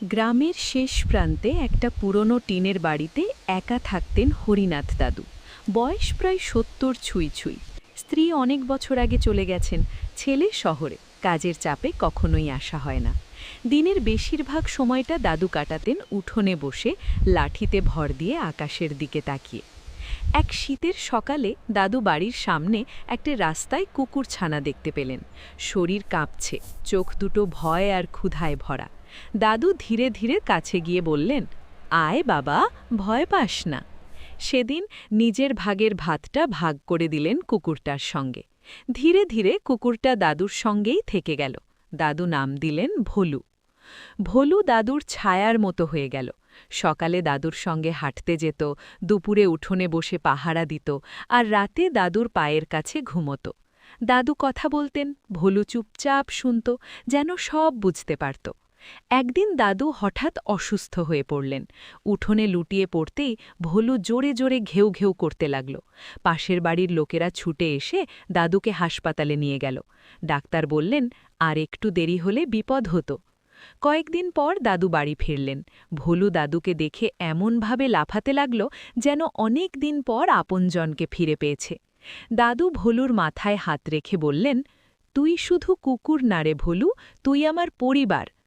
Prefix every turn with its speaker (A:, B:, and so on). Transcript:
A: গ্রামের শেষ প্রান্তে একটা পুরনো টিনের বাড়িতে একা থাকতেন হরিনাথ দাদু। বয়স প্রায় ৭০ ছুঁই ছুঁই। স্ত্রী অনেক বছর আগে চলে গেছেন, ছেলে শহরে, কাজের চাপে কখনোই আসা হয় না। দিনের বেশিরভাগ সময়টা দাদু কাটাতেন উঠোনে বসে, লাঠিতে ভর দিয়ে আকাশের দিকে তাকিয়ে। এক শীতের সকালে দাদু বাড়ির সামনে একটা রাস্তায় কুকুর ছানা দেখতে পেলেন। শরীর কাঁপছে, চোখ দুটো ভয় আর ক্ষুধায় ভরা। দাদু ধীরে ধীরে কাছে গিয়ে বললেন, আয় বাবা, ভয় পাস না। সেদিন নিজের ভাগের ভাতটা ভাগ করে দিলেন কুকুরটার সঙ্গে। ধীরে ধীরে কুকুরটা দাদুর সঙ্গেই থেকে গেল। দাদু নাম দিলেন ভোলু। ভোলু দাদুর ছায়ার মতো হয়ে গেল। সকালে দাদুর সঙ্গে হাঁটতে যেত, দুপুরে উঠোনে বসে পাহারা দিত, আর রাতে দাদুর পায়ের কাছে ঘুমত। দাদু কথা বলতেন, ভোলু চুপচাপ শুনত, যেন সব বুঝতে পারত। একদিন দাদু হঠাৎ অসুস্থ হয়ে পড়লেন। উঠোনে লুটিয়ে পড়তেই ভোলু জোরে জোরে ঘেউ ঘেউ করতে লাগল। পাশের বাড়ির লোকেরা ছুটে এসে দাদুকে হাসপাতালে নিয়ে গেল। ডাক্তার বললেন, আর একটু দেরি হলে বিপদ হতো। কয়েকদিন পর দাদু বাড়ি ফিরলেন। ভোলু দাদুকে দেখে এমনভাবে লাফাতে লাগল, যেন অনেক দিন পর আপনজনকে ফিরে পেয়েছে। দাদু ভোলুর মাথায় হাত রেখে বললেন, তুই শুধু কুকুর না রে ভোলু, তুই আমার পরিবার,